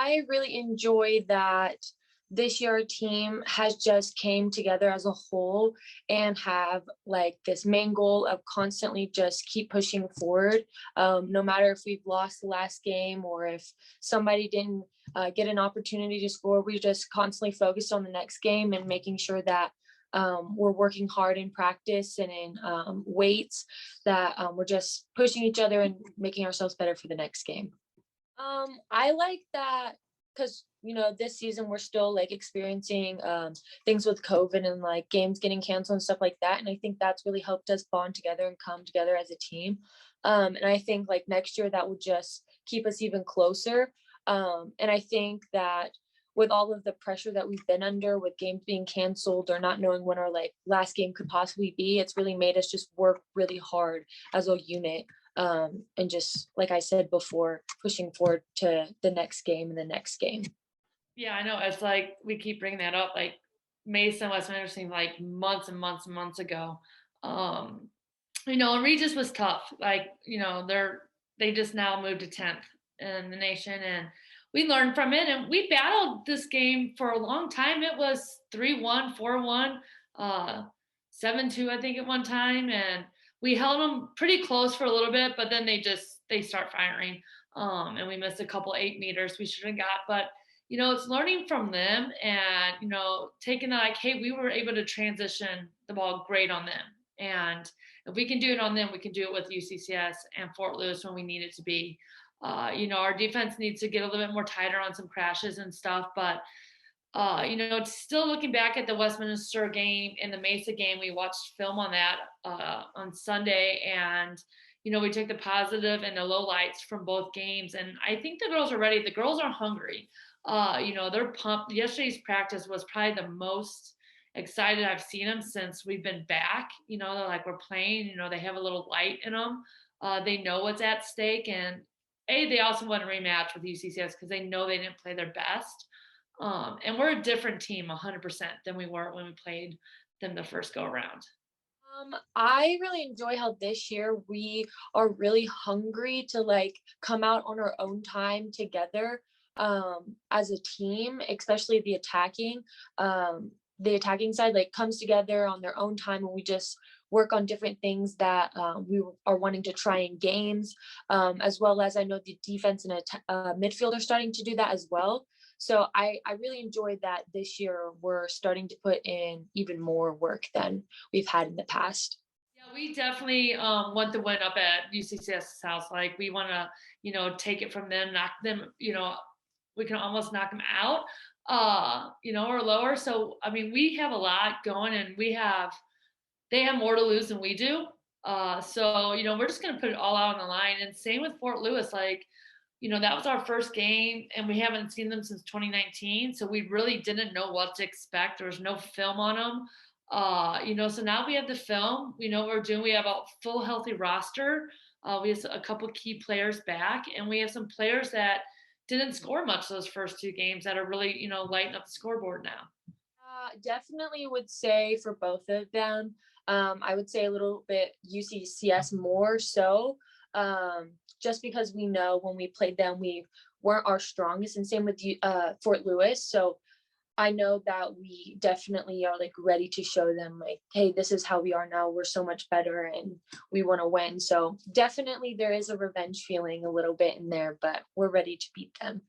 I really enjoy that this year our team has just came together as a whole and have like this main goal of constantly just keep pushing forward. No matter if we've lost the last game or if somebody didn't get an opportunity to score, we just constantly focus on the next game and making sure that we're working hard in practice and in weights, that we're just pushing each other and making ourselves better for the next game. I like that because this season we're still like experiencing things with COVID and like games getting canceled and stuff like that, and I think that's really helped us bond together and come together as a team. And I think like next year that will just keep us even closer. And I think that with all of the pressure that we've been under with games being canceled or not knowing when our like last game could possibly be, it's really made us just work really hard as a unit. And just like I said before, pushing forward to the next game and the next game. Yeah, I know. It's like we keep bringing that up. Like Mason Westminster seemed like months and months and months ago. Um, and Regis was tough. Like, they just now moved to 10th in the nation, and we learned from it, and we battled this game for a long time. It was 3-1, 4-1, 7-2, I think, at one time, and we held them pretty close for a little bit, but then they start firing, and we missed a couple 8 meters we should have got. But it's learning from them, and taking the, like, hey, we were able to transition the ball great on them, and if we can do it on them, we can do it with UCCS and Fort Lewis when we need it to be. Our defense needs to get a little bit more tighter on some crashes and stuff, but still looking back at the Westminster game and the Mesa game, we watched film on that on Sunday, and we took the positive and the low lights from both games, and I think the girls are ready. The girls are hungry. They're pumped. Yesterday's practice was probably the most excited I've seen them since we've been back. They're like, we're playing. They have a little light in them. They know what's at stake, and they also want a rematch with UCCS because they know they didn't play their best. And we're a different team 100% than we were when we played them the first go around. I really enjoy how this year we are really hungry to like come out on our own time together as a team, especially the attacking side like comes together on their own time, and we just work on different things that we are wanting to try in games, as well as I know the defense and midfield are starting to do that as well. So I really enjoyed that this year we're starting to put in even more work than we've had in the past. Yeah, we definitely want the win up at UCCS's house. Like, we want to, take it from them, knock them, we can almost knock them out, or lower. So, I mean, we have a lot going, and they have more to lose than we do. So, we're just going to put it all out on the line. And same with Fort Lewis. Like, that was our first game, and we haven't seen them since 2019. So we really didn't know what to expect. There was no film on them. So now we have the film. We know what we're doing. We have a full healthy roster. We have a couple key players back, and we have some players that didn't score much those first 2 games that are really, lighting up the scoreboard now. Definitely would say for both of them. I would say a little bit UCCS more so, just because we know when we played them, we weren't our strongest, and same with Fort Lewis. So I know that we definitely are like ready to show them like, hey, this is how we are now. We're so much better and we want to win. So definitely there is a revenge feeling a little bit in there, but we're ready to beat them.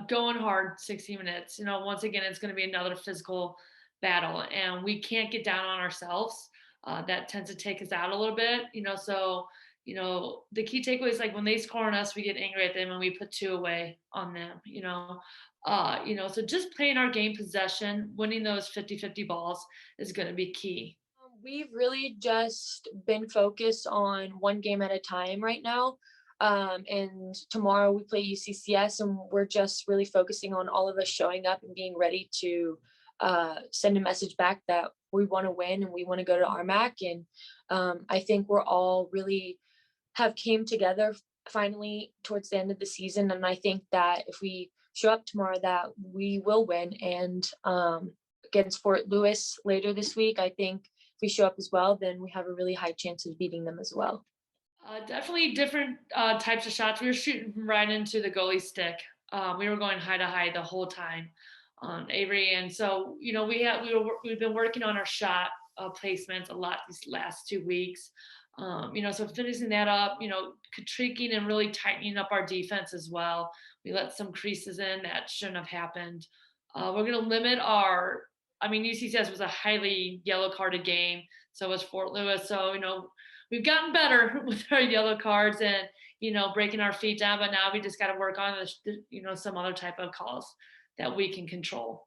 Going hard 60 minutes. Once again, it's going to be another physical battle, and we can't get down on ourselves. That tends to take us out a little bit. So the key takeaway is like when they score on us, we get angry at them and we put 2 away on them. So just playing our game possession, winning those 50-50 balls is going to be key. We've really just been focused on one game at a time right now. And tomorrow we play UCCS, and we're just really focusing on all of us showing up and being ready to send a message back that we want to win and we want to go to RMAC. And I think we're all really have came together finally towards the end of the season. And I think that if we show up tomorrow, that we will win. And against Fort Lewis later this week, I think if we show up as well, then we have a really high chance of beating them as well. Definitely different types of shots. We were shooting right into the goalie stick We were going high to high the whole time on Avery, and so we've been working on our shot placements a lot these last 2 weeks. So finishing that up, tweaking and really tightening up our defense as well. We let some creases in that shouldn't have happened. We're going to limit our. I mean, UCCS was a highly yellow carded game, so was Fort Lewis. So we've gotten better with our yellow cards and breaking our feet down. But now we just got to work on some other type of calls that we can control.